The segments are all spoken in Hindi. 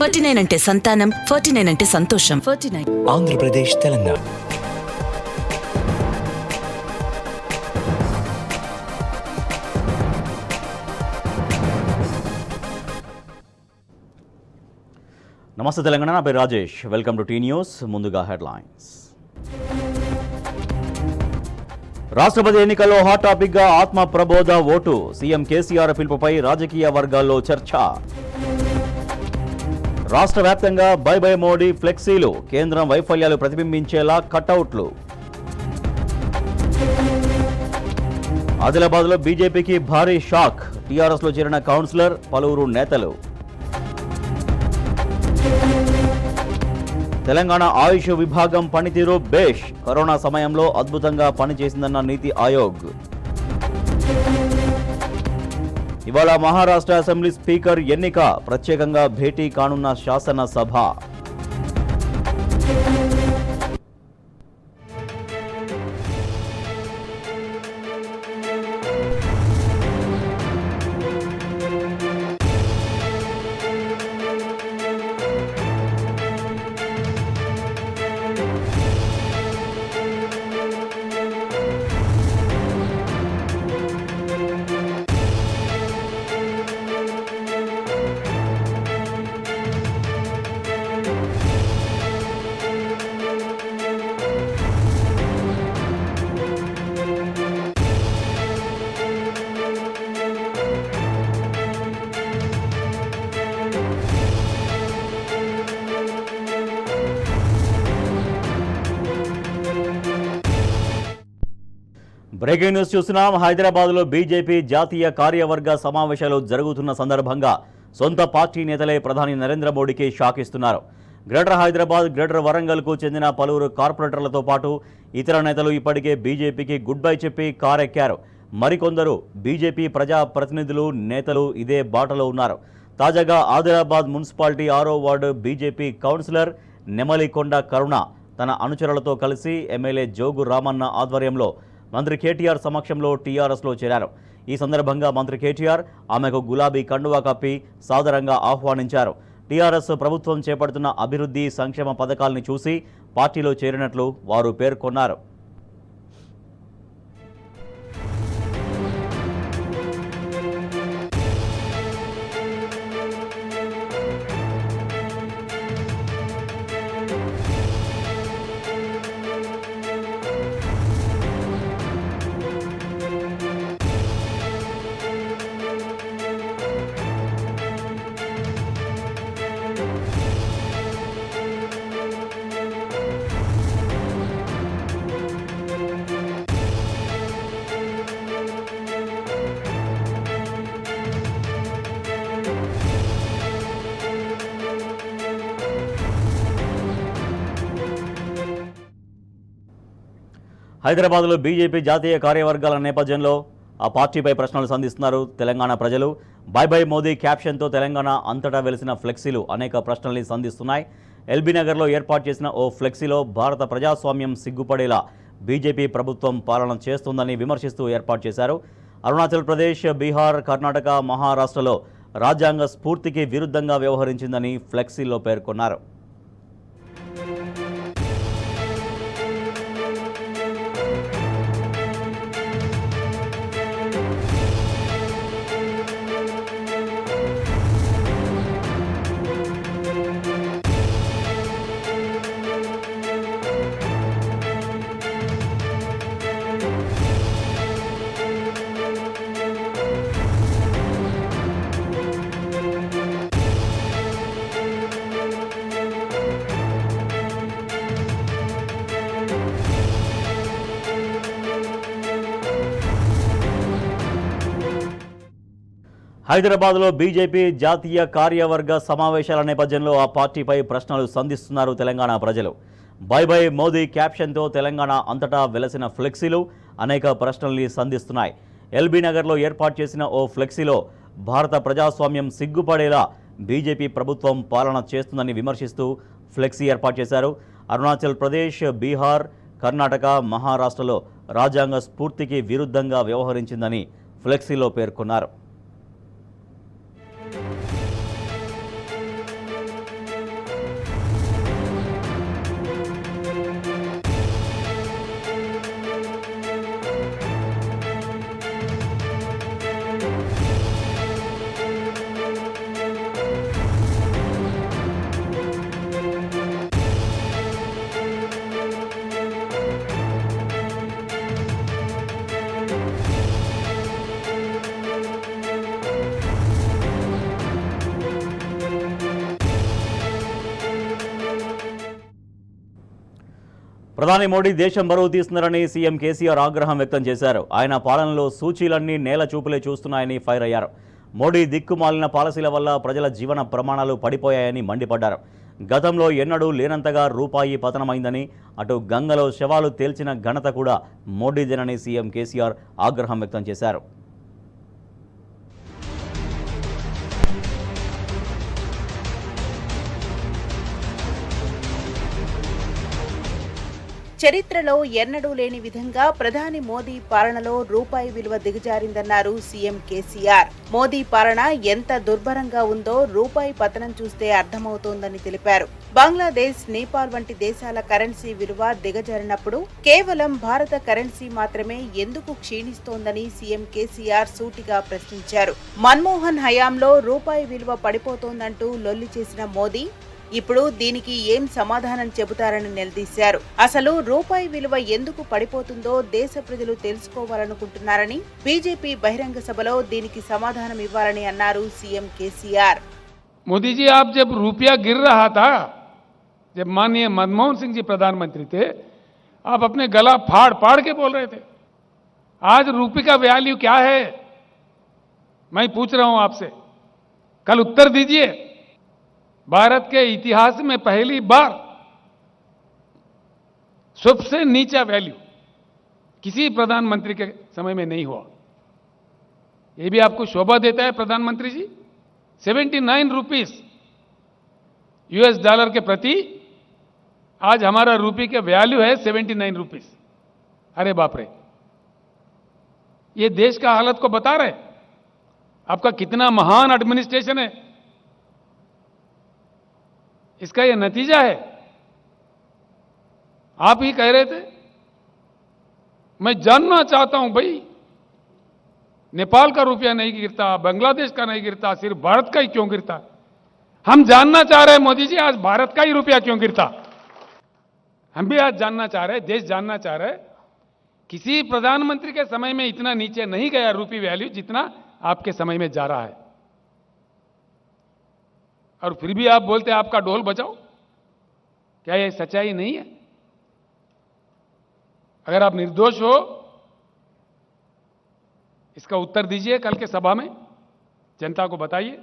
49 అంటే సంతానం, 49 అంటే సంతోషం. 49 ఆంధ్రప్రదేశ్, తెలంగాణ. నమస్తే తెలంగాణ, నా పేరు Rajesh. Welcome to T news. ముందుగా హెడ్లైన్స్. రాష్ట్రపతి ఎన్నికల్లో హాట్ టాపిక్గా ఆత్మ ప్రబోధ ఓటు. సీఎం కేసీఆర్ పిలుపుపై రాజకీయ వర్గాల్లో చర్చ. రాష్ట్ర వ్యాప్తంగా బై బై మోడీ ఫ్లెక్సీలు. కేంద్రం వైఫల్యాలు ప్రతిబింబించేలా కటౌట్లు. ఆదిలాబాద్లో బీజేపీకి భారీ షాక్. టీఆర్ఎస్లో చేరిన కౌన్సిలర్, పలువురు నేతలు. తెలంగాణ ఆయుష్ విభాగం పనితీరు బేష్. కరోనా సమయంలో అద్భుతంగా పనిచేసిందన్న నీతి ఆయోగ్. ఇవాళ మహారాష్ట్ర అసెంబ్లీ స్పీకర్ ఎన్నిక. ప్రత్యేకంగా భేటీ కానున్న శాసనసభ. బ్రేకింగ్ న్యూస్ చూస్తున్నాం. హైదరాబాద్లో బీజేపీ జాతీయ కార్యవర్గ సమావేశాలు జరుగుతున్న సందర్భంగా సొంత పార్టీ నేతలే ప్రధాని నరేంద్ర మోడీకి షాక్ ఇస్తున్నారు. గ్రేటర్ హైదరాబాద్, గ్రేటర్ వరంగల్కు చెందిన పలువురు కార్పొరేటర్లతో పాటు ఇతర నేతలు ఇప్పటికే బీజేపీకి గుడ్ బై చెప్పి కారెక్కారు. మరికొందరు బీజేపీ ప్రజా ప్రతినిధులు, నేతలు ఇదే బాటలో ఉన్నారు. తాజాగా ఆదిలాబాద్ మున్సిపాలిటీ 6వ వార్డు బీజేపీ కౌన్సిలర్ నెమలికొండ కరుణ తన అనుచరులతో కలిసి ఎమ్మెల్యే జోగు రామన్న ఆధ్వర్యంలో మంత్రి కేటీఆర్ సమక్షంలో టీఆర్ఎస్లో చేరారు. ఈ సందర్భంగా మంత్రి కేటీఆర్ ఆమెకు గులాబీ కండువా కప్పి సాదరంగా ఆహ్వానించారు. టీఆర్ఎస్ ప్రభుత్వం చేపడుతున్న అభివృద్ధి, సంక్షేమ పథకాల్ని చూసి పార్టీలో చేరినట్లు వారు పేర్కొన్నారు. హైదరాబాద్లో బీజేపీ జాతీయ కార్యవర్గాల నేపథ్యంలో ఆ పార్టీపై ప్రశ్నలు సంధిస్తున్నారు తెలంగాణ ప్రజలు. బై బై మోదీ క్యాప్షన్తో తెలంగాణ అంతటా వెలిసిన ఫ్లెక్సీలు అనేక ప్రశ్నల్ని సంధిస్తున్నాయి. ఎల్బీ నగర్లో ఏర్పాటు చేసిన ఓ ఫ్లెక్సీలో భారత ప్రజాస్వామ్యం సిగ్గుపడేలా బీజేపీ ప్రభుత్వం పాలన చేస్తుందని విమర్శిస్తూ ఏర్పాటు చేశారు. అరుణాచల్ ప్రదేశ్, బీహార్, కర్ణాటక, మహారాష్ట్రలో రాజ్యాంగ స్ఫూర్తికి విరుద్ధంగా వ్యవహరించిందని ఫ్లెక్సీలో పేర్కొన్నారు. హైదరాబాద్లో బీజేపీ జాతీయ కార్యవర్గ సమావేశాల నేపథ్యంలో ఆ పార్టీపై ప్రశ్నలు సంధిస్తున్నారు తెలంగాణ ప్రజలు. బై బై మోదీ క్యాప్షన్తో తెలంగాణ అంతటా వెలసిన ఫ్లెక్సీలు అనేక ప్రశ్నల్ని సంధిస్తున్నాయి. ఎల్బీ నగర్లో ఏర్పాటు చేసిన ఓ ఫ్లెక్సీలో భారత ప్రజాస్వామ్యం సిగ్గుపడేలా బీజేపీ ప్రభుత్వం పాలన చేస్తుందని విమర్శిస్తూ ఫ్లెక్సీ ఏర్పాటు చేశారు. అరుణాచల్ ప్రదేశ్, బీహార్, కర్ణాటక, మహారాష్ట్రలో రాజ్యాంగ స్ఫూర్తికి విరుద్ధంగా వ్యవహరించిందని ఫ్లెక్సీలో పేర్కొన్నారు. ప్రధాని మోడీ దేశం బరువు తీస్తున్నారని సీఎం కేసీఆర్ ఆగ్రహం వ్యక్తం చేశారు. ఆయన పాలనలో సూచీలన్నీ నేల చూపులే చూస్తున్నాయని ఫైర్ అయ్యారు. మోడీ దిక్కుమాలిన పాలసీల వల్ల ప్రజల జీవన ప్రమాణాలు పడిపోయాయని మండిపడ్డారు. గతంలో ఎన్నడూ లేనంతగా రూపాయి పతనమైందని, అటు గంగలో శవాలు తేల్చిన ఘనత కూడా మోడీదేనని సీఎం కేసీఆర్ ఆగ్రహం వ్యక్తం చేశారు. చరిత్రలో ఎన్నడూ లేని విధంగా ప్రధాని మోదీ పాలనలో రూపాయి విలువ దిగజారిందన్నారు సీఎం కేసీఆర్. మోదీ పాలన ఎంత దుర్భరంగా ఉందో రూపాయి పతనం చూస్తే అర్థమవుతోందని తెలిపారు. బంగ్లాదేశ్, నేపాల్ వంటి దేశాల కరెన్సీ విలువ దిగజారినప్పుడు కేవలం భారత కరెన్సీ మాత్రమే ఎందుకు క్షీణిస్తోందని సీఎం కేసీఆర్ సూటిగా ప్రశ్నించారు. మన్మోహన్ హయాంలో రూపాయి విలువ పడిపోతోందంటూ లొల్లి చేసిన మోదీ ఇప్పుడు దీనికి ఏం సమాధానం చెబుతారని నిలదీశారు. అసలు రూపాయి విలువ ఎందుకు పడిపోతుందో దేశ ప్రజలు తెలుసుకోవాలనుకుంటున్నారని, బీజేపీ బహిరంగ సభలో దీనికి సమాధానం ఇవ్వాలని అన్నారు సీఎం కేసీఆర్. मोदी जी, आप जब रुपया गिर रहा था, जब माननीय मनमोहन सिंह जी प्रधानमंत्री थे, आप अपने गला फाड़ फाड़ के बोल रहे थे. आज रुपये का वैल्यू क्या है, मैं पूछ रहा हूं आपसे. कल उत्तर दीजिए. भारत के इतिहास में पहली बार सबसे नीचा वैल्यू किसी प्रधानमंत्री के समय में नहीं हुआ. यह भी आपको शोभा देता है प्रधानमंत्री जी. 79 रुपीस यूएस डॉलर के प्रति आज हमारा रुपये का वैल्यू है 79 रुपीस. अरे बाप रे, ये देश का हालत को बता रहे. आपका कितना महान एडमिनिस्ट्रेशन है, इसका यह नतीजा है. आप ही कह रहे थे. मैं जानना चाहता हूं भाई, नेपाल का रुपया नहीं गिरता, बांग्लादेश का नहीं गिरता, सिर्फ भारत का ही क्यों गिरता? हम जानना चाह रहे हैं मोदी जी, आज भारत का ही रुपया क्यों गिरता? हम भी आज जानना चाह रहे हैं, देश जानना चाह रहे हैं. किसी प्रधानमंत्री के समय में इतना नीचे नहीं गया रुपये वैल्यू जितना आपके समय में जा रहा है. और फिर भी आप बोलते हैं आपका ढोल बजाओ. क्या यह सच्चाई नहीं है? अगर आप निर्दोष हो, इसका उत्तर दीजिए कल के सभा में, जनता को बताइए.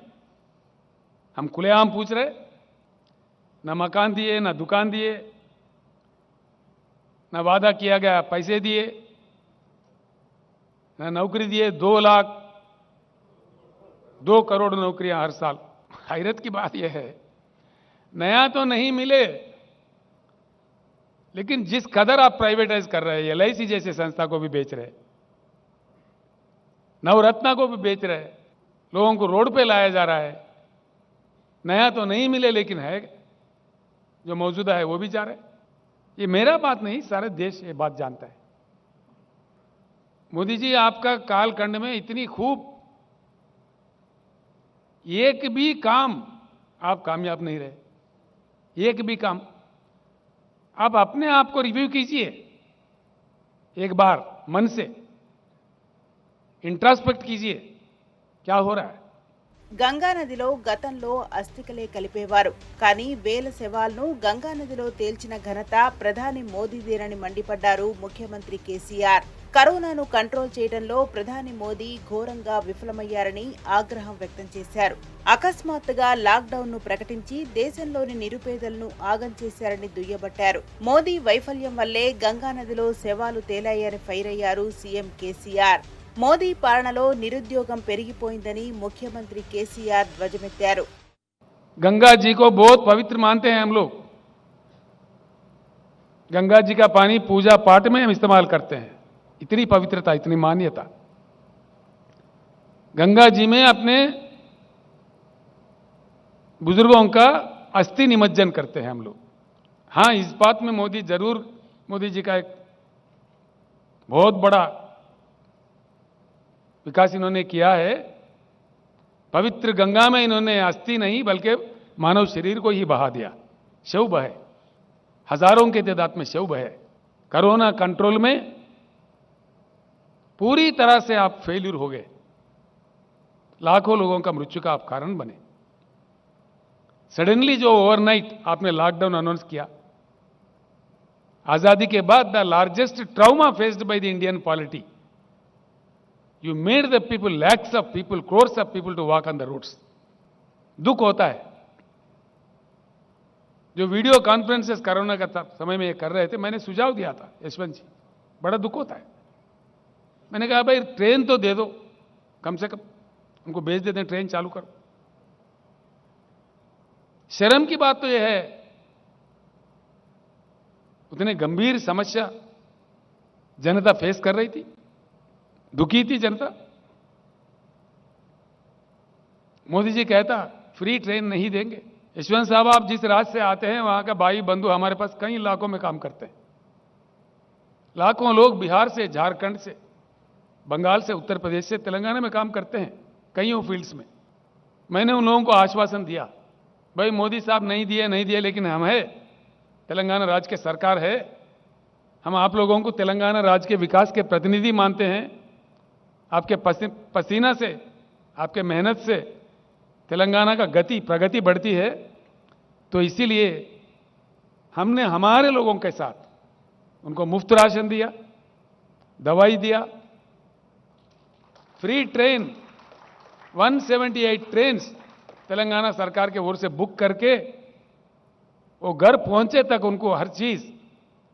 हम खुलेआम पूछ रहे. न मकान दिए, न दुकान दिए, न वादा किया गया पैसे दिए, न नौकरी दिए. 2 लाख 2 करोड़ नौकरियां हर साल. हैरत की बात यह है, नया तो नहीं मिले, लेकिन जिस कदर आप प्राइवेटाइज कर रहे हैं, LIC जैसे संस्था को भी बेच रहे, नवरत्ना को भी बेच रहे, लोगों को रोड पे लाया जा रहा है. नया तो नहीं मिले, लेकिन है जो मौजूदा है वो भी जा रहे. ये मेरा बात नहीं, सारे देश ये बात जानता है. मोदी जी, आपका कालखंड में इतनी खूब एक भी काम आप कामयाब नहीं रहे. एक भी काम. आप अपने आप को रिव्यू कीजिए एक बार, मन से इंट्रोस्पेक्ट कीजिए, क्या हो रहा है. గంగా నదిలో గతంలో అస్థికలే కలిపేవారు. కానీ వేల శవాలను గంగా నదిలో తేల్చిన ఘనత ప్రధాని మోదీదేనని మండిపడ్డారు ముఖ్యమంత్రి కేసీఆర్. కరోనాను కంట్రోల్ చేయడంలో ప్రధాని మోదీ ఘోరంగా విఫలమయ్యారని ఆగ్రహం వ్యక్తం చేశారు. అకస్మాత్తుగా లాక్డౌన్ ను ప్రకటించి దేశంలోని నిరుపేదలను ఆగం చేశారని దుయ్యబట్టారు. మోదీ వైఫల్యం వల్లే గంగా నదిలో శవాలు తేలాయని ఫైర్ అయ్యారు సీఎం కేసీఆర్. మోదీ పాలనలో నిరుద్యోగం పెరిగిపోయిందని ముఖ్యమంత్రి కేసీఆర్ ధ్వజమెత్తారు. गंगा जी को बहुत पवित्र मानते हैं हम लोग. गंगा जी का पानी पूजा पाठ में हम इस्तेमाल करते हैं. इतनी पवित्रता, इतनी मान्यता. गंगा जी में अपने बुजुर्गों का अस्थि निमज्जन करते हैं हम लोग. हां, इस बात में मोदी जी का एक बहुत बड़ा विकास इन्होंने किया है. पवित्र गंगा में इन्होंने अस्थि नहीं बल्कि मानव शरीर को ही बहा दिया. शव बहे, हजारों के तादाद में शव बहे. कोरोना कंट्रोल में पूरी तरह से आप फेल्यूर हो गए. लाखों लोगों का मृत्यु का आप कारण बने. सडनली जो ओवरनाइट आपने लॉकडाउन अनाउंस किया, आजादी के बाद the largest trauma faced by the Indian polity. You made the people, lakhs of people, crores of people to walk on the roads. दुख होता है. जो वीडियो कॉन्फ्रेंसेस कोरोना का समय में ये कर रहे थे, मैंने सुझाव दिया था यशवंत जी, बड़ा दुख होता है. मैंने कहा भाई ट्रेन तो दे दो, कम से कम उनको भेज देते हैं, ट्रेन चालू करो. शर्म की बात तो यह है, उतने गंभीर समस्या जनता फेस कर रही थी, दुखी थी जनता. मोदी जी कहता फ्री ट्रेन नहीं देंगे. यशवंत साहब, आप जिस राज्य से आते हैं वहां का भाई बंधु हमारे पास कई इलाकों में काम करते हैं. लाखों लोग बिहार से, झारखंड से, बंगाल से, उत्तर प्रदेश से, तेलंगाना में काम करते हैं कईयों फील्ड्स में. मैंने उन लोगों को आश्वासन दिया, भाई मोदी साहब नहीं दिए, लेकिन हम है, तेलंगाना राज्य की सरकार है, हम आप लोगों को तेलंगाना राज्य के विकास के प्रतिनिधि मानते हैं. आपके पसीना से, आपके मेहनत से तेलंगाना का प्रगति बढ़ती है. तो इसीलिए हमने हमारे लोगों के साथ उनको मुफ्त राशन दिया, दवाई दिया, फ्री ट्रेन 178 ट्रेन तेलंगाना सरकार के ओर से बुक करके वो घर पहुंचे तक उनको हर चीज,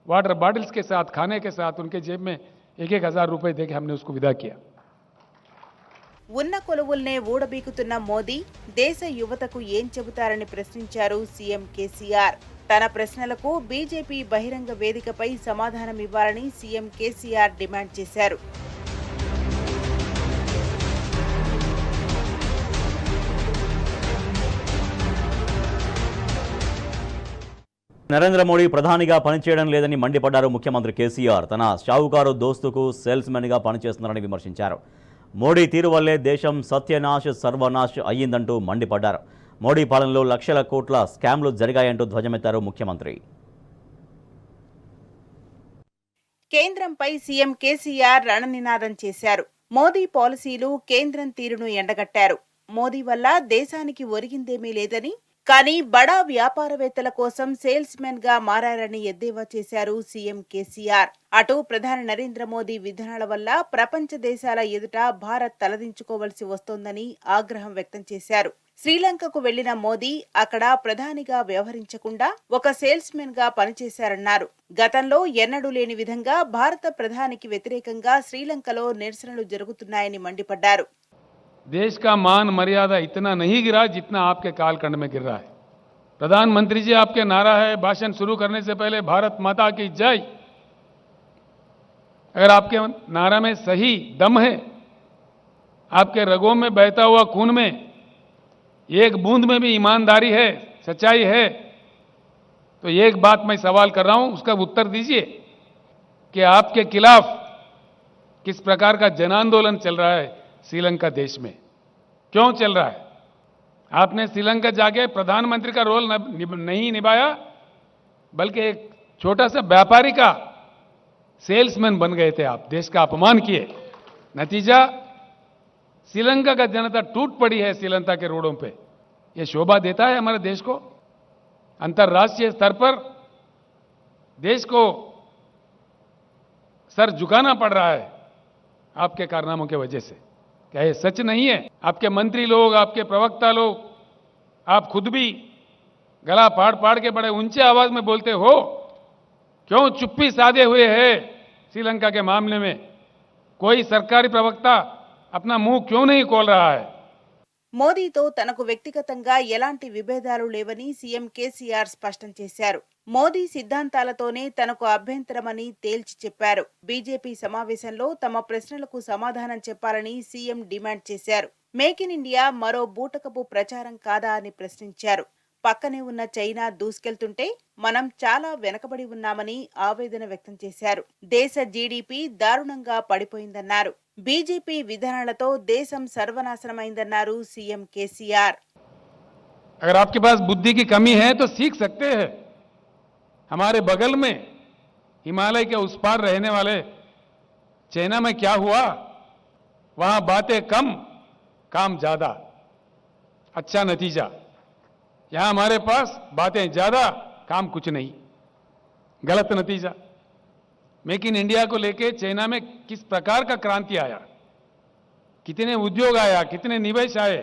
वाटर बॉटल्स के साथ, खाने के साथ, उनके जेब में 1,000 रुपए देके हमने उसको विदा किया. ఉన్న కొలువుల్నే ఊడబీకుతున్న మోదీ దేశ యువతకు ఏం చెబుతారని ప్రశ్నించారు సీఎం కేసీఆర్. తన ప్రశ్నలకు బీజేపీ బహిరంగ వేదికపై సమాధానం ఇవ్వాలని సీఎం కేసీఆర్ డిమాండ్ చేశారు. నరేంద్ర మోడీ ప్రధానిగా పనిచేయడం లేదని మండిపడ్డారు ముఖ్యమంత్రి కేసీఆర్. తన షావుకారు దోస్తుకు సేల్స్మెన్గా పనిచేస్తున్నారని విమర్శించారు. మోడీ తీరు వల్లే దేశం సత్యనాశ్ సర్వనాశ్ అయ్యిందంటూ మండిపడ్డారు. మోడీ పాలనలో లక్షల కోట్ల స్కామ్లు జరిగాయంటూ ధ్వజమెత్తారు ముఖ్యమంత్రి. కేంద్రంపై సీఎం కేసీఆర్ రణనినాదం చేశారు. మోదీ పాలసీలు, కేంద్రం తీరును ఎండగట్టారు. మోదీ వల్ల దేశానికి ఒరిగిందేమీ లేదని, కానీ బడా వ్యాపారవేత్తల కోసం సేల్స్ మెన్ గా మారారని ఎద్దేవా చేశారు సీఎం కేసీఆర్. అటు ప్రధాని నరేంద్ర మోదీ విధానాల వల్ల ప్రపంచ దేశాల ఎదుట భారత్ తలదించుకోవలసి వస్తోందని ఆగ్రహం వ్యక్తం చేశారు. శ్రీలంకకు వెళ్లిన మోదీ అక్కడ ప్రధానిగా వ్యవహరించకుండా ఒక సేల్స్ మెన్ గా పనిచేశారన్నారు. గతంలో ఎన్నడూ లేని విధంగా భారత ప్రధానికి వ్యతిరేకంగా శ్రీలంకలో నిరసనలు జరుగుతున్నాయని మండిపడ్డారు. देश का मान मर्यादा इतना नहीं गिरा जितना आपके कालखंड में गिर रहा है. प्रधानमंत्री जी, आपके नारा है भाषण शुरू करने से पहले भारत माता की जय. अगर आपके नारा में सही दम है, आपके रगों में बहता हुआ खून में एक बूंद में भी ईमानदारी है, सच्चाई है, तो एक बात मैं सवाल कर रहा हूं, उसका उत्तर दीजिए कि आपके खिलाफ किस प्रकार का जन आंदोलन चल रहा है श्रीलंका देश में, क्यों चल रहा है? आपने श्रीलंका जाके प्रधानमंत्री का रोल नहीं निभाया, बल्कि एक छोटा सा व्यापारी का सेल्समैन बन गए थे आप. देश का अपमान किए. नतीजा श्रीलंका का जनता टूट पड़ी है श्रीलंका के रोडों पे. ये शोभा देता है हमारे देश को? अंतर्राष्ट्रीय स्तर पर देश को सर झुकाना पड़ रहा है आपके कारनामों की वजह से. क्या ये सच नहीं है? आपके मंत्री लोग, आपके प्रवक्ता लोग, आप खुद भी गला फाड़ फाड़ के बड़े ऊंचे आवाज में बोलते हो, क्यों चुप्पी साधे हुए है श्रीलंका के मामले में? कोई सरकारी प्रवक्ता अपना मुंह क्यों नहीं खोल रहा है? మోదీతో తనకు వ్యక్తిగతంగా ఎలాంటి విభేదాలు లేవని సీఎం కేసీఆర్ స్పష్టం చేశారు. మోదీ సిద్ధాంతాలతోనే తనకు అభ్యంతరమని తేల్చి చెప్పారు. బీజేపీ సమావేశంలో తమ ప్రశ్నలకు సమాధానం చెప్పాలని సీఎం డిమాండ్ చేశారు. మేక్ ఇన్ ఇండియా మరో బూటకపు ప్రచారం కాదా అని ప్రశ్నించారు. పక్కనే ఉన్న చైనా దూసుకెళ్తుంటే మనం చాలా వెనకబడి ఉన్నామని ఆవేదన వ్యక్తం చేశారు. దేశ జీడీపీ దారుణంగా పడిపోయిందన్నారు. బీజేపీ విధానాలతో దేశం సర్వనాశనమైందన్నారు సీఎం కేసీఆర్. अगर आपके पास बुद्धि की कमी है तो सीख सकते हैं. हमारे बगल में हिमालय के उस पार रहने वाले चाइना में क्या हुआ? वहां बातें कम, काम ज्यादा, अच्छा नतीजा. यहां हमारे पास बातें ज्यादा, काम कुछ नहीं, गलत नतीजा. मेक इन इंडिया को लेके चाइना में किस प्रकार का क्रांति आया, कितने उद्योग आया, कितने निवेश आए।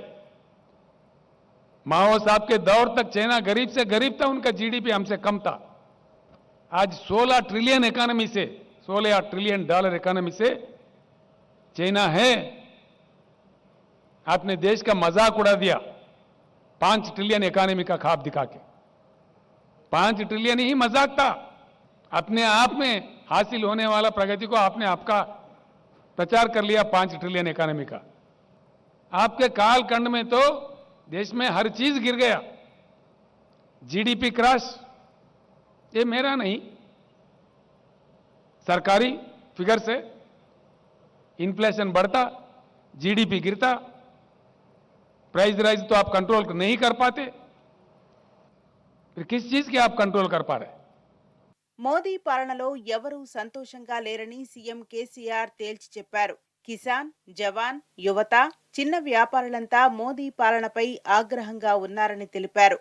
माओ साहब के दौर तक चाइना गरीब से गरीब था, उनका जीडीपी हमसे कम था। आज 16 ट्रिलियन इकोनॉमी से, 16 ट्रिलियन डॉलर इकोनॉमी से चाइना है। आपने देश का मजाक उड़ा दिया 5 ट्रिलियन इकोनॉमी का ख्वाब दिखा के। 5 ट्रिलियन ही मजाक था। अपने आप में हासिल होने वाला प्रगति को आपने आपका प्रचार कर लिया 5 ट्रिलियन इकोनॉमी का। आपके कालखंड में तो देश में हर चीज गिर गया। जीडीपी क्रैश, ये मेरा नहीं, सरकारी फिगर से इन्फ्लेशन बढ़ता, जीडीपी गिरता, प्राइस राइज तो आप कंट्रोल नहीं कर पाते, फिर किस चीज की आप कंट्रोल कर पा रहे? మోదీ పాలనలో ఎవరూ సంతోషంగా లేరని సీఎం కేసీఆర్ తేల్చి చెప్పారు. కిసాన్, జవాన్, యువత, చిన్న వ్యాపారులంతా మోదీ పాలనపై ఆగ్రహంగా ఉన్నారని తెలిపారు.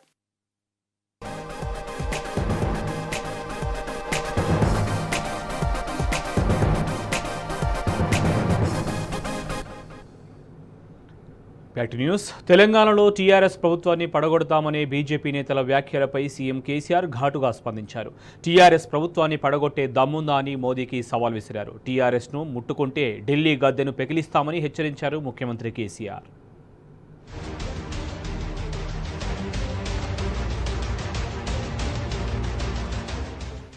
Back to news. తెలంగాణలో టీఆర్ఎస్ ప్రభుత్వాన్ని పడగొడతామనే బీజేపీ నేతల వ్యాఖ్యలపై సీఎం కేసీఆర్ ఘాటుగా స్పందించారు. టీఆర్ఎస్ ప్రభుత్వాన్ని పడగొట్టే దమ్ముందా అని మోదీకి సవాల్ విసిరారు. టీఆర్ఎస్ను ముట్టుకుంటే ఢిల్లీ గద్దెను పెకిలిస్తామని హెచ్చరించారు ముఖ్యమంత్రి కేసీఆర్.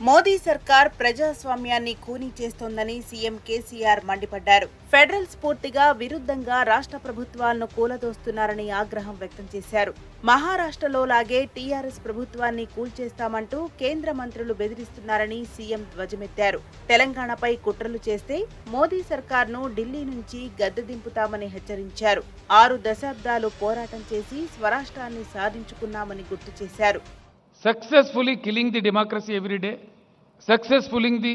మోదీ సర్కార్ ప్రజాస్వామ్యాన్ని ఖూనీ చేస్తోందని సీఎం కేసీఆర్ మండిపడ్డారు. ఫెడరల్ స్ఫూర్తిగా విరుద్ధంగా రాష్ట్ర ప్రభుత్వాలను కూలదోస్తున్నారని ఆగ్రహం వ్యక్తం చేశారు. మహారాష్ట్రలో లాగే టీఆర్ఎస్ ప్రభుత్వాన్ని కూల్చేస్తామంటూ కేంద్ర మంత్రులు బెదిరిస్తున్నారని సీఎం ధ్వజమెత్తారు. తెలంగాణపై కుట్రలు చేస్తే మోదీ సర్కార్ను ఢిల్లీ నుంచి గద్దె దింపుతామని హెచ్చరించారు. 6 దశాబ్దాలు పోరాటం చేసి స్వరాష్ట్రాన్ని సాధించుకున్నామని గుర్తు చేశారు. Successfully killing the democracy every day, successfully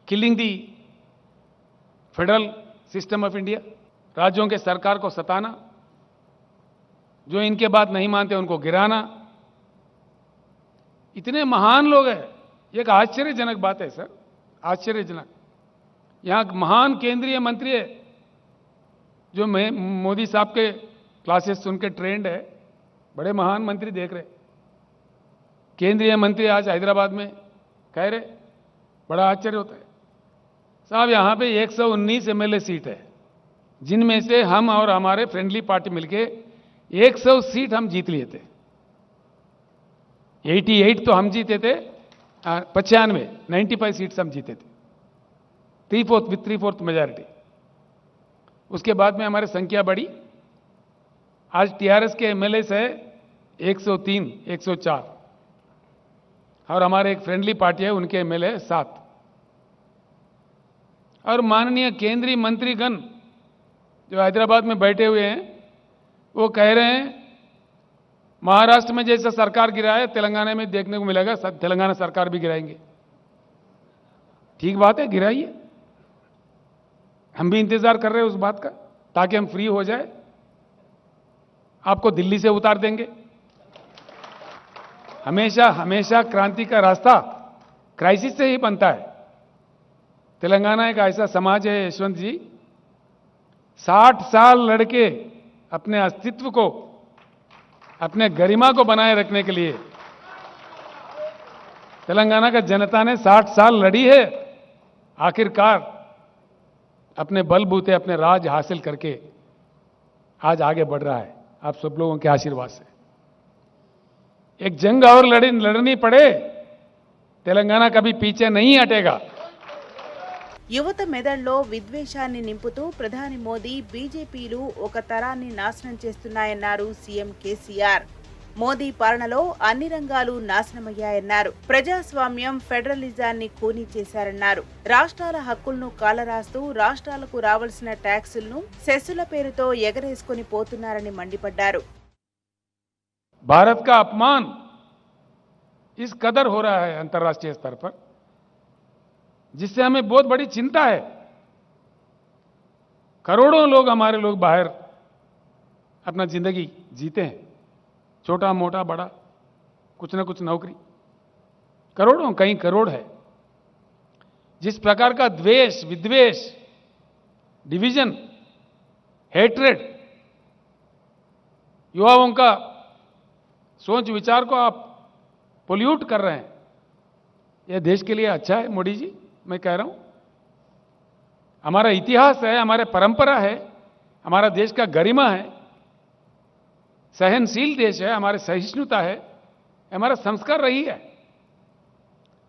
killing the federal system of India, राज्यों के सरकार को सताना, जो इनके बात नहीं मानते उनको गिराना, इतने महान लोग हैं। ये एक आश्चर्यजनक बात है सर, आश्चर्यजनक। यहाँ महान केंद्रीय मंत्री है जो मोदी साहब के क्लासेस सुन के ट्रेंड है, बड़े महान मंत्री देख रहे। केंद्रीय मंत्री आज हैदराबाद में कह रहे, बड़ा आश्चर्य होता है साहब। यहाँ पे 119 एमएलए सीट है, जिनमें से हम और हमारे फ्रेंडली पार्टी मिलके 100 सीट हम जीत लिए थे। 88 तो हम जीते थे, 95 सीट्स हम जीते थे, 3/4 मेजॉरिटी। उसके बाद में हमारी संख्या बढ़ी। आज टीआरएस के एमएलए है 103, 104, और हमारे एक फ्रेंडली पार्टी है उनके एमएलए 7। और माननीय केंद्रीय मंत्रीगण जो हैदराबाद में बैठे हुए हैं वो कह रहे हैं महाराष्ट्र में जैसा सरकार गिरा है तेलंगाना में देखने को मिलेगा, तेलंगाना सरकार भी गिराएंगे। ठीक बात है, गिराइए, हम भी इंतजार कर रहे हैं उस बात का, ताकि हम फ्री हो जाए। आपको दिल्ली से उतार देंगे। हमेशा हमेशा क्रांति का रास्ता क्राइसिस से ही बनता है। तेलंगाना एक ऐसा समाज है यशवंत जी, 60 साल लड़के अपने अस्तित्व को, अपने गरिमा को बनाए रखने के लिए तेलंगाना का जनता ने 60 साल लड़ी है। आखिरकार अपने बलबूते, अपने राज हासिल करके आज आगे बढ़ रहा है आप सब लोगों के आशीर्वाद से। एक जंग और लड़नी पड़े, तेलंगाना कभी पीछे नहीं हटेगा। యువత మెదడులో విద్వేషాన్ని నింపుతూ ప్రధాని మోదీ, బీజేపీలు ఒక తరాన్ని నాశనం చేస్తున్నాయన్నారు సీఎం కేసీఆర్. మోదీ పాలనలో అన్ని రంగాలు నాశనమయ్యాయన్నారు. ప్రజాస్వామ్యం, ఫెడరలిజాన్ని ఖూనీ చేశారన్నారు. రాష్ట్రాల హక్కులను కాలరాస్తూ రాష్ట్రాలకు రావాల్సిన ట్యాక్సులను సెస్సుల పేరుతో ఎగరేసుకొని పోతున్నారని మండిపడ్డారు. भारत का अपमान इस कदर हो रहा है अंतर्राष्ट्रीय स्तर पर, जिससे हमें बहुत बड़ी चिंता है। करोड़ों लोग, हमारे लोग बाहर अपना जिंदगी जीते हैं, छोटा मोटा बड़ा कुछ ना कुछ नौकरी, करोड़ों, कई करोड़ है। जिस प्रकार का द्वेष, विद्वेष, डिवीजन, हेट्रेड, युवाओं का सोच विचार को आप पोल्यूट कर रहे हैं, यह देश के लिए अच्छा है मोदी जी? मैं कह रहा हूं, हमारा इतिहास है, हमारे परंपरा है, हमारा देश का गरिमा है, सहनशील देश है, हमारे सहिष्णुता है, हमारा संस्कार रही है।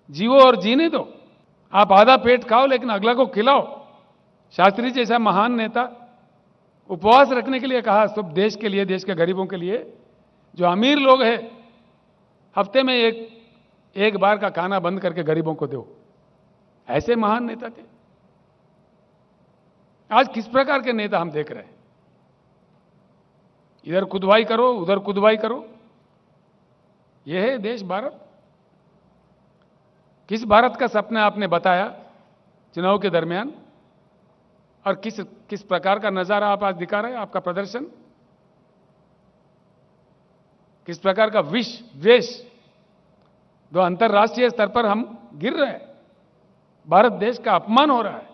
जीवो और जीने दो। आप आधा पेट खाओ लेकिन अगला को खिलाओ। शास्त्री जैसा महान नेता उपवास रखने के लिए कहा सब देश के लिए, देश के गरीबों के लिए। जो अमीर लोग हैं हफ्ते में एक बार का खाना बंद करके गरीबों को दो। ऐसे महान नेता थे। आज किस प्रकार के नेता हम देख रहे हैं? इधर खुदवाई करो, उधर खुदवाई करो। यह है देश भारत? किस भारत का सपना आपने बताया चुनाव के दरमियान? और किस प्रकार का नजारा आप आज दिखा रहे हैं? आपका प्रदर्शन किस प्रकार का विष, द्वेष, जो अंतर्राष्ट्रीय स्तर पर हम गिर रहे हैं, भारत देश का अपमान हो रहा है,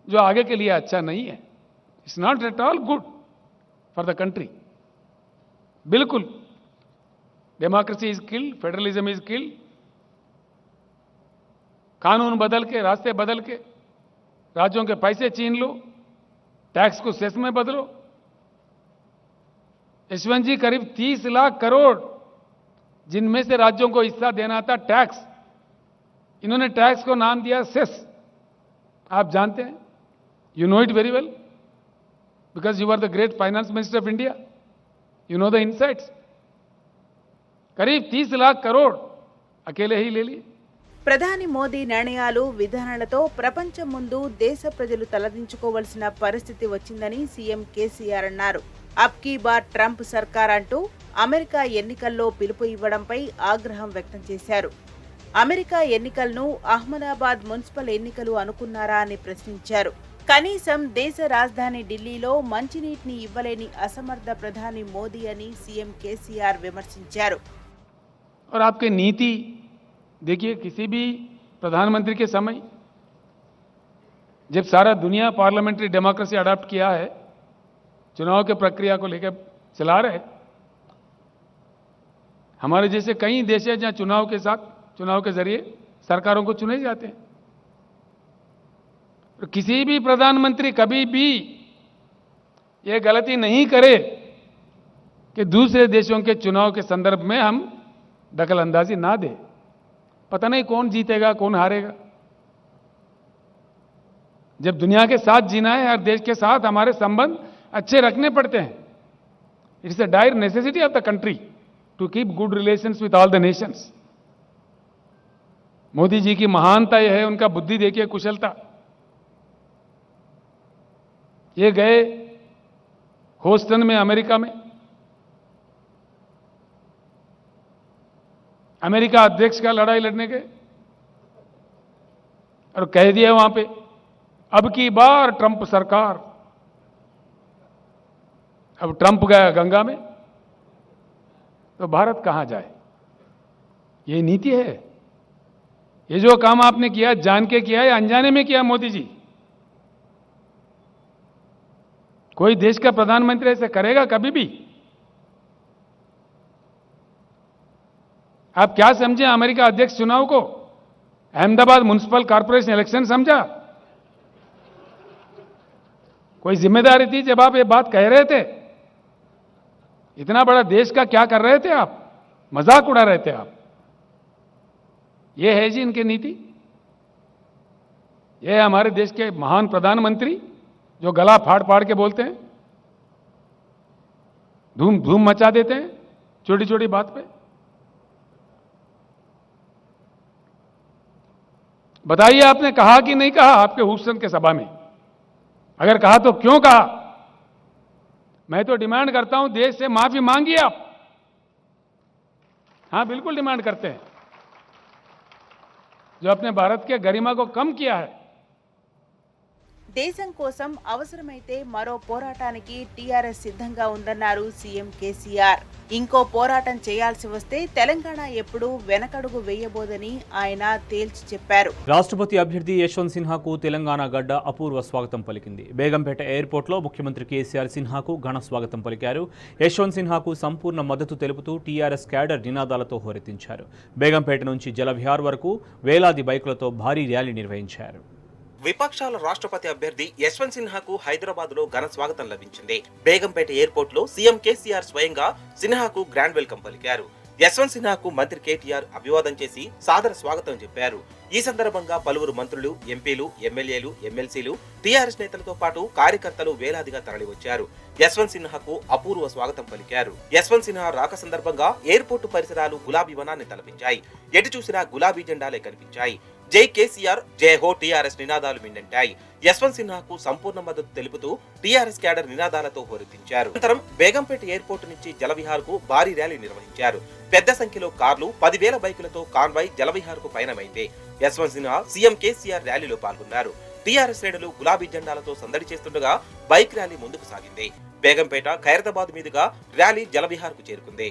जो आगे के लिए अच्छा नहीं है। It's not at all good for the country. बिल्कुल democracy is killed, federalism is killed. कानून बदल के, रास्ते बदल के, राज्यों के पैसे छीन लो, टैक्स को सेस में बदलो। यशवंत जी, करीब 30 लाख करोड़ जिनमें से राज्यों को हिस्सा देना था टैक्स, इन्होंने टैक्स को नाम दिया सेस। आप जानते हैं, you know it very well because you are the great finance minister of India, you know the insights. करीब 30 लाख करोड़ अकेले ही ले लिए। ప్రధాని మోదీ నిర్ణయాలు, విధానాలతో ప్రపంచం ముందు దేశ ప్రజలు తలదించుకోవాల్సిన పరిస్థితి వచ్చిందని సీఎం కేసీఆర్ అన్నారు. అబ్ కీ బార్ ట్రంప్ సర్కార్ అంటూ అమెరికా ఎన్నికల్లో పిలుపు ఇవ్వడంపై ఆగ్రహం వ్యక్తం చేశారు. అమెరికా ఎన్నికలను అహ్మదాబాద్ మున్సిపల్ ఎన్నికలు అనుకున్నారా అని ప్రశ్నించారు. కనీసం దేశ రాజధాని ఢిల్లీలో మంచినీటిని ఇవ్వలేని అసమర్థ ప్రధాని మోదీ అని సీఎం కేసీఆర్ విమర్శించారు. और आपकी नीति देखिए, किसी भी प्रधानमंत्री के समय जब सारा दुनिया पार्लियामेंट्री डेमोक्रेसी अडॉप्ट किया है, चुनाव के प्रक्रिया को लेकर चला रहे, हमारे जैसे कई देश हैं जहां चुनाव के जरिए सरकारों को चुने जाते हैं। और किसी भी प्रधानमंत्री कभी भी ये गलती नहीं करे कि दूसरे देशों के चुनाव के संदर्भ में हम दखल अंदाजी ना दे। पता नहीं कौन जीतेगा, कौन हारेगा। जब दुनिया के साथ जीना है, हर देश के साथ हमारे संबंध अच्छे रखने पड़ते हैं। It's a dire necessity of the country to keep good relations with all the nations. Modi ji की महानता यह है, उनका बुद्धि देखिए, कुशलता। ये गए ह्यूस्टन में, अमेरिका में, अमेरिका अध्यक्ष का लड़ाई लड़ने गए और कह दिया वहां पे, अब की बार ट्रंप सरकार। अब ट्रंप गया गंगा में, तो भारत कहां जाए? ये नीति है। ये जो काम आपने किया, जान के किया या अनजाने में किया मोदी जी? कोई देश का प्रधानमंत्री ऐसे करेगा कभी भी? आप क्या समझे अमेरिका अध्यक्ष चुनाव को? अहमदाबाद म्युनिसिपल कॉर्पोरेशन इलेक्शन समझा? कोई जिम्मेदारी थी जब आप ये बात कह रहे थे? इतना बड़ा देश का क्या कर रहे थे आप? मजाक उड़ा रहे थे आप। ये है जी इनकी नीति। ये है हमारे देश के महान प्रधानमंत्री जो गला फाड़ फाड़ के बोलते हैं, धूम धूम मचा देते हैं छोटी छोटी बात पे। बताइए, आपने कहा कि नहीं कहा आपके ह्यूस्टन के सभा में? अगर कहा तो क्यों कहा? मैं तो डिमांड करता हूं, देश से माफी मांगिए आप। हां, बिल्कुल डिमांड करते हैं। जो अपने भारत के गरिमा को कम किया है। దేశం కోసం అవసరమైతే మరో పోరాటానికి టీఆర్ఎస్ సిద్ధంగా ఉందన్నారు సీఎం కేసీఆర్. ఇంకో పోరాటం చేయాల్సి వస్తే తెలంగాణ ఎప్పుడూ వెనకడుగు వేయబోదని ఆయన తేల్చి చెప్పారు. రాష్ట్రపతి అభ్యర్థి యశ్వంత్ సిన్హాకు తెలంగాణ గడ్డ అపూర్వ స్వాగతం పలికింది. బేగంపేట ఎయిర్పోర్ట్లో ముఖ్యమంత్రి కేసీఆర్ సిన్హాకు ఘన స్వాగతం పలికారు. యశ్వంత్ సిన్హాకు సంపూర్ణ మద్దతు తెలుపుతూ టీఆర్ఎస్ క్యాడర్ నినాదాలతో హోరెత్తించారు. బేగంపేట నుంచి జలవిహార్ వరకు వేలాది బైకులతో భారీ ర్యాలీ నిర్వహించారు. విపక్షాల రాష్ట్రపతి అభ్యర్థి యశ్వంత్ సిన్హాకు హైదరాబాద్ లో ఘన స్వాగతం లభించింది. బేగంపేట ఎయిర్పోర్ట్ లో సీఎం కేసీఆర్ స్వయంగా సిన్హాకు గ్రాండ్ వెల్కమ్ పలికారు. యశ్వంత్ సిన్హాకు మంత్రి కేటీఆర్ అభివాదం చేసి సాదర స్వాగతం చెప్పారు. ఈ సందర్భంగా పలువురు మంత్రులు, ఎంపీలు, ఎమ్మెల్యేలు, ఎమ్మెల్సీలు, టీఆర్ఎస్ నేతలతో పాటు కార్యకర్తలు వేలాదిగా తరలివచ్చారు. యశ్వంత్ సిన్హాకు అపూర్వ స్వాగతం పలికారు. యశ్వంత్ సిన్హా రాక సందర్భంగా ఎయిర్పోర్టు పరిసరాలు గులాబీ వనాన్ని తలపించాయి. ఎటు చూసినా గులాబీ జెండాలే కనిపించాయి. జై కేసీఆర్, జై హో టీఆర్ఎస్ నినాదాలు మిన్నంటాయి. యశ్వంత్ సిన్హాకు సంపూర్ణ మద్దతు తెలుపుతూ టీఆర్ఎస్ క్యాడర్ నినాదాలతో హోరెత్తించారు. అనంతరం బేగంపేట ఎయిర్పోర్టు నుంచి జలవిహార్ కు భారీ ర్యాలీ నిర్వహించారు. పెద్ద సంఖ్యలో కార్లు, 10,000 బైకులతో కాన్వాయ్ జలవిహార్ కు పయనమైంది. యశ్వంత్ సిన్హా, సీఎం కేసీఆర్ ర్యాలీలో పాల్గొన్నారు. టీఆర్ఎస్ శ్రేణులు గులాబీ జెండాలతో సందడి చేస్తుండగా బైక్ ర్యాలీ ముందుకు సాగింది. బేగంపేట, ఖైరతాబాద్ మీదుగా ర్యాలీ జలవిహార్ కు చేరుకుంది.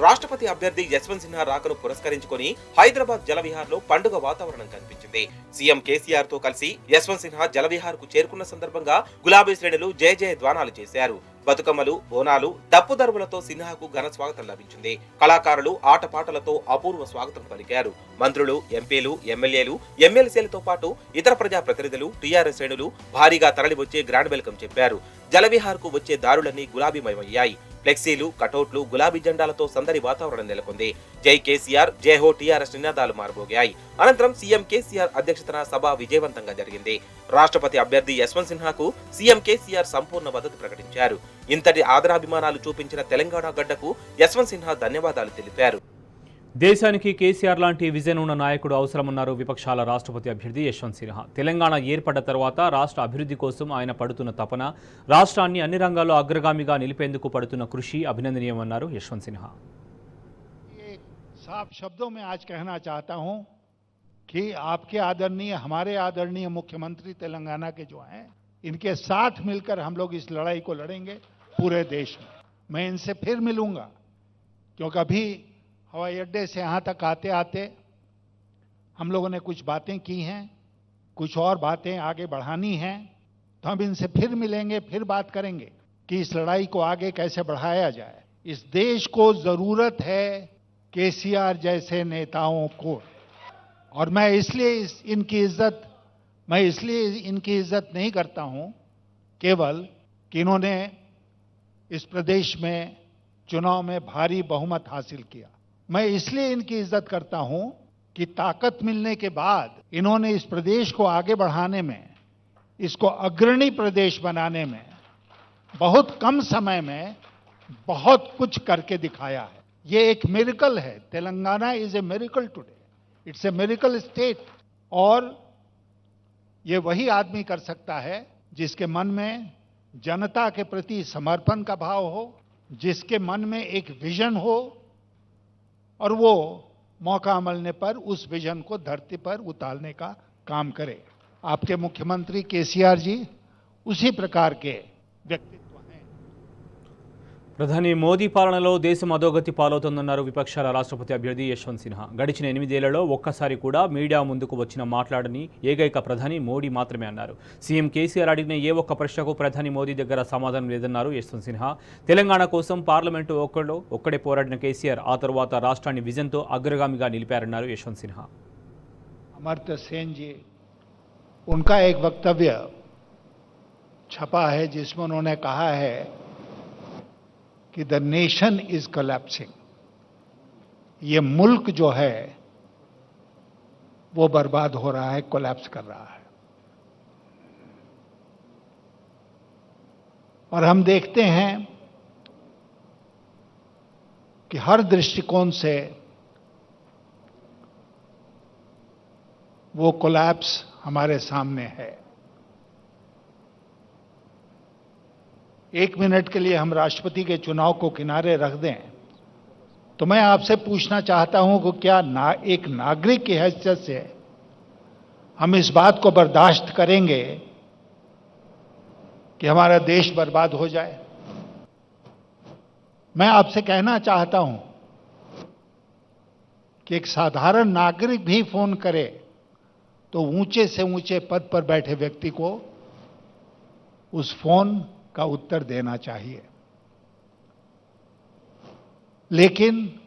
రాష్ట్రపతి అభ్యర్థి యశ్వంత్ సిన్హా రాకను పురస్కరించుకొని హైదరాబాద్ జలవిహార్ లో పండుగ వాతావరణం కనిపించింది. సీఎం కేసీఆర్ తో కలిసి యశ్వంత్ సిన్హా జలవిహార్ కు చేరుకున్న సందర్భంగా గులాబీ శ్రేణులు జయ జయ ధ్వానాలు చేశారు. బతుకమ్మలు, బోనాలు, డప్పు దరువులతో సిన్హాకు ఘన స్వాగతం లభించింది. కళాకారులు ఆటపాటలతో అపూర్వ స్వాగతం పలికారు. మంత్రులు, ఎంపీలు, ఎమ్మెల్యేలు, ఎమ్మెల్సీలతో పాటు ఇతర ప్రజా ప్రతినిధులు, టీఆర్ఎస్ శ్రేణులు భారీగా తరలివచ్చే గ్రాండ్ వెల్కమ్ చెప్పారు. జలవిహార్ కు వచ్చే దారులన్నీ గులాబీమయమయ్యాయి. ఫ్లెక్సీలు, కటౌట్లు, గులాబీ జెండాలతో సందడి వాతావరణం నెలకొంది. జై కేసీఆర్, జై హో టీఆర్ఎస్ నినాదాలు మారుమోగాయి. అనంతరం సీఎం కేసీఆర్ అధ్యక్షతన సభ విజయవంతంగా జరిగింది. రాష్ట్రపతి అభ్యర్థి యశ్వంత్ సిన్హాకు సీఎం కేసీఆర్ సంపూర్ణ మద్దతు ప్రకటించారు. ఇంతటి ఆదరాభిమానాలు చూపించిన తెలంగాణ గడ్డకు యశ్వంత్ సిన్హా ధన్యవాదాలు తెలిపారు. దేశానికి కేసీఆర్ లాంటి విజన్ ఉన్న నాయకుడు అవసరమన్నారు విపక్షాల రాష్ట్రపతి అభ్యర్థి యశ్వంత్ సిన్హా. తెలంగాణ ఏర్పడ్డ తర్వాత రాష్ట్ర అభివృద్ధి కోసం ఆయన పడుతున్న తపన, రాష్ట్రాన్ని అన్ని రంగాల్లో అగ్రగామిగా నిలిపేందుకు పడుతున్న కృషి అభినందనీయమన్నారు యశ్వంత్ సిన్హా. साफ शब्दों में आज कहना चाहता हूं कि आपके आदरणीय, हमारे आदरणीय मुख्यमंत्री तेलंगाना के जो हैं, इनके साथ मिलकर हम लोग इस लड़ाई को लड़ेंगे पूरे देश में. मैं इनसे फिर मिलूंगा क्योंकि अभी हवाई अड्डे से यहाँ तक आते आते हम लोगों ने कुछ बातें की हैं, कुछ और बातें आगे बढ़ानी हैं. तो हम इनसे फिर मिलेंगे, फिर बात करेंगे कि इस लड़ाई को आगे कैसे बढ़ाया जाए. इस देश को जरूरत है केसीआर जैसे नेताओं को. और मैं इसलिए इनकी इज्जत नहीं करता हूं केवल कि इन्होंने इस प्रदेश में चुनाव में भारी बहुमत हासिल किया. मैं इसलिए इनकी इज्जत करता हूं कि ताकत मिलने के बाद इन्होंने इस प्रदेश को आगे बढ़ाने में, इसको अग्रणी प्रदेश बनाने में बहुत कम समय में बहुत कुछ करके दिखाया है. ये एक मिरेकल है. Telangana is a miracle today. It's a miracle state. और ये वही आदमी कर सकता है जिसके मन में जनता के प्रति समर्पण का भाव हो, जिसके मन में एक विजन हो और वो मौका मिलने पर उस विजन को धरती पर उतारने का काम करे. आपके मुख्यमंत्री केसीआर जी उसी प्रकार के व्यक्तित्व हैं. ప్రధాని మోదీ పాలనలో దేశం అధోగతి పాలవుతోందన్నారు విపక్షాల రాష్ట్రపతి అభ్యర్థి యశ్వంత్ సిన్హా. గడిచిన 8 ఏళ్లలో ఒక్కసారి కూడా మీడియా ముందుకు వచ్చిన మాట్లాడని ఏకైక ప్రధాని మోడీ మాత్రమే అన్నారు. సీఎం కేసీఆర్ అడిగిన ఏ ఒక్క ప్రశ్నకు ప్రధాని మోదీ దగ్గర సమాధానం లేదన్నారు యశ్వంత్ సిన్హా. తెలంగాణ కోసం పార్లమెంటు ఒక్కడే పోరాడిన కేసీఆర్ ఆ తర్వాత రాష్ట్రాన్ని విజన్తో అగ్రగామిగా నిలిపారన్నారు యశ్వంత్ సిన్హా. अमर्त्य सेन जी, उनका एक वक्तव्य छपा है जिसमें उन्होंने कहा है कि द नेशन इज कोलैप्सिंग. ये मुल्क जो है वो बर्बाद हो रहा है, कोलैप्स कर रहा है. और हम देखते हैं कि हर दृष्टिकोण से वो कोलैप्स हमारे सामने है. 1 मिनट के लिए हम राष्ट्रपति के चुनाव को किनारे रख दें तो मैं आपसे पूछना चाहता हूं कि क्या एक नागरिक की हैसियत से हम इस बात को बर्दाश्त करेंगे कि हमारा देश बर्बाद हो जाए। मैं आपसे कहना चाहता हूं कि एक साधारण नागरिक भी फोन करे तो ऊंचे से ऊंचे पद पर बैठे व्यक्ति को उस फोन का उत्तर देना चाहिए। लेकिन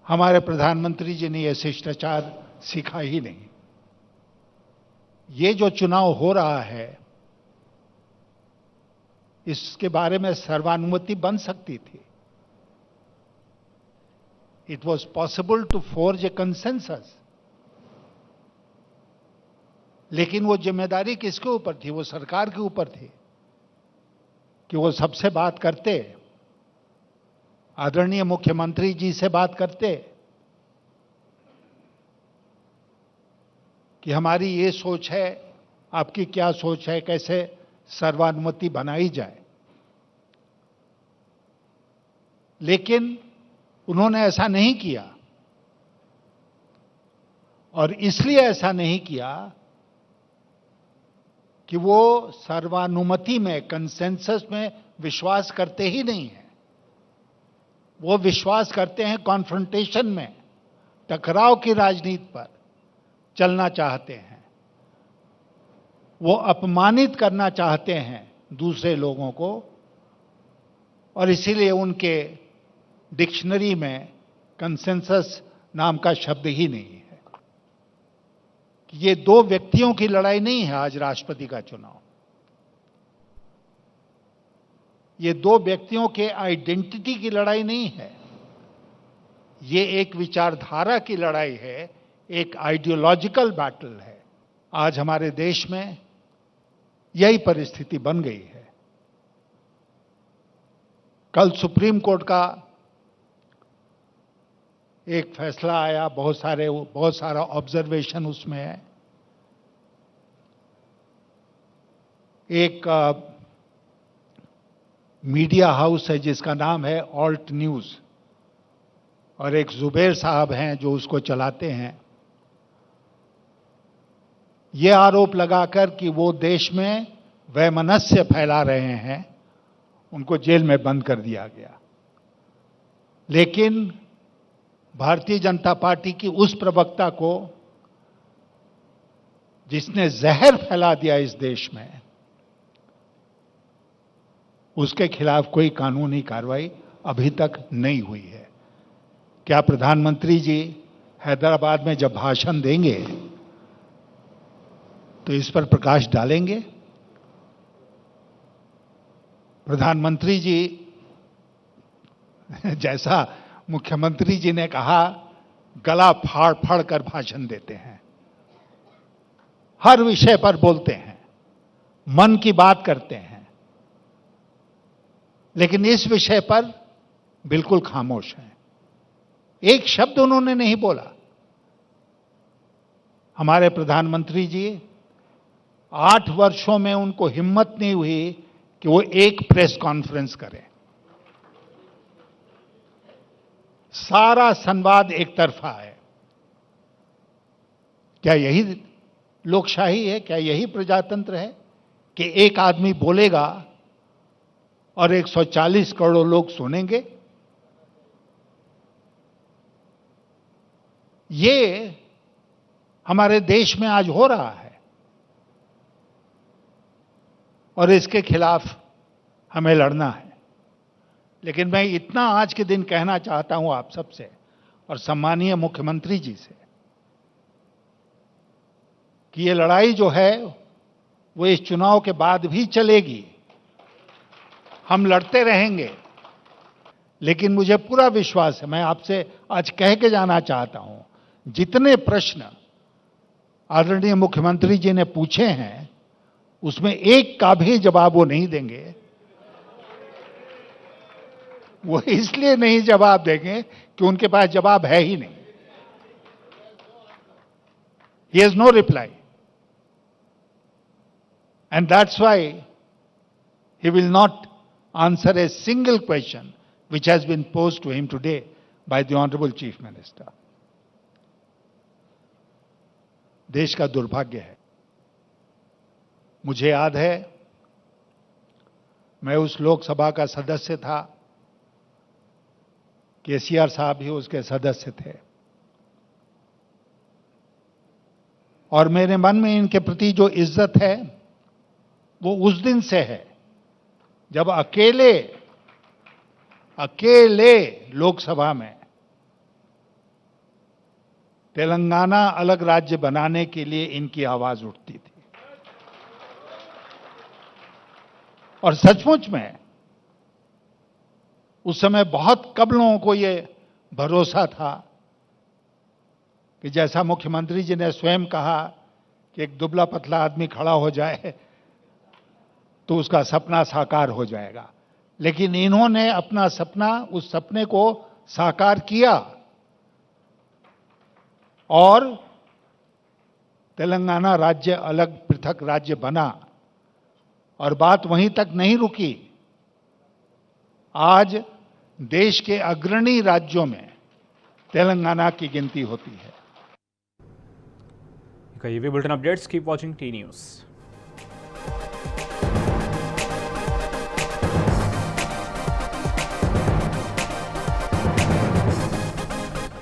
हमारे प्रधानमंत्री जी ने यह शिष्टाचार सीखा ही नहीं। ये जो चुनाव हो रहा है, इसके बारे में सर्वानुमति बन सकती थी। It was possible to forge a consensus. लेकिन वो जिम्मेदारी किसके ऊपर थी? वो सरकार के ऊपर थी कि वो सबसे बात करते, आदरणीय मुख्यमंत्री जी से बात करते कि हमारी ये सोच है, आपकी क्या सोच है, कैसे सर्वानुमति बनाई जाए। लेकिन उन्होंने ऐसा नहीं किया, और इसलिए ऐसा नहीं किया कि वो सर्वानुमति में, कंसेंसस में विश्वास करते ही नहीं है। वो विश्वास करते हैं कॉन्फ्रंटेशन में, टकराव की राजनीति पर चलना चाहते हैं। वो अपमानित करना चाहते हैं दूसरे लोगों को, और इसीलिए उनके डिक्शनरी में कंसेंसस नाम का शब्द ही नहीं है। ये दो व्यक्तियों की लड़ाई नहीं है आज राष्ट्रपति का चुनाव। ये दो व्यक्तियों के आइडेंटिटी की लड़ाई नहीं है। ये एक विचारधारा की लड़ाई है, एक आइडियोलॉजिकल बैटल है। आज हमारे देश में यही परिस्थिति बन गई है। कल सुप्रीम कोर्ट का एक फैसला आया, बहुत सारा ऑब्जर्वेशन उसमें है। एक मीडिया हाउस है जिसका नाम है ऑल्ट न्यूज, और एक जुबैर साहब हैं जो उसको चलाते हैं। ये आरोप लगाकर कि वो देश में वैमनस्य फैला रहे हैं, उनको जेल में बंद कर दिया गया। लेकिन भारतीय जनता पार्टी की उस प्रवक्ता को, जिसने जहर फैला दिया इस देश में, उसके खिलाफ कोई कानूनी कार्रवाई अभी तक नहीं हुई है। क्या प्रधानमंत्री जी हैदराबाद में जब भाषण देंगे तो इस पर प्रकाश डालेंगे? प्रधानमंत्री जी, जैसा मुख्यमंत्री जी ने कहा, गला फाड़ फाड़ कर भाषण देते हैं, हर विषय पर बोलते हैं, मन की बात करते हैं, लेकिन इस विषय पर बिल्कुल खामोश हैं। एक शब्द उन्होंने नहीं बोला। हमारे प्रधानमंत्री जी, 8 वर्षों में उनको हिम्मत नहीं हुई कि वो एक प्रेस कॉन्फ्रेंस करें। सारा संवाद एक तरफा है। क्या यही लोकशाही है? क्या यही प्रजातंत्र है कि एक आदमी बोलेगा और 140 करोड़ लोग सुनेंगे? ये हमारे देश में आज हो रहा है, और इसके खिलाफ हमें लड़ना है। लेकिन मैं इतना आज के दिन कहना चाहता हूं आप सबसे और सम्मानीय मुख्यमंत्री जी से कि ये लड़ाई जो है वो इस चुनाव के बाद भी चलेगी। हम लड़ते रहेंगे, लेकिन मुझे पूरा विश्वास है, मैं आपसे आज कह के जाना चाहता हूं, जितने प्रश्न आदरणीय मुख्यमंत्री जी ने पूछे हैं उसमें एक का भी जवाब वो नहीं देंगे। वो इसलिए नहीं जवाब देंगे कि उनके पास जवाब है ही नहीं। He has no reply. And that's why he will not answer a single question which has been posed to him today by the Honorable Chief Minister. देश का दुर्भाग्य है। मुझे याद है मैं उस लोकसभा का सदस्य था, केसीआर साहब भी उसके सदस्य थे, और मेरे मन में इनके प्रति जो इज्जत है वो उस दिन से है जब अकेले लोकसभा में तेलंगाना अलग राज्य बनाने के लिए इनकी आवाज उठती थी। और सचमुच में उस समय बहुत कम लोगों को ये भरोसा था कि जैसा मुख्यमंत्री जी ने स्वयं कहा कि एक दुबला पतला आदमी खड़ा हो जाए तो उसका सपना साकार हो जाएगा, लेकिन इन्होंने अपना सपना, उस सपने को साकार किया और तेलंगाना राज्य अलग पृथक राज्य बना। और बात वहीं तक नहीं रुकी, आज देश के अग्रणी राज्यों में तेलंगाना की गिनती होती है। ఇక ఇవి bulletin updates. Keep watching tea news.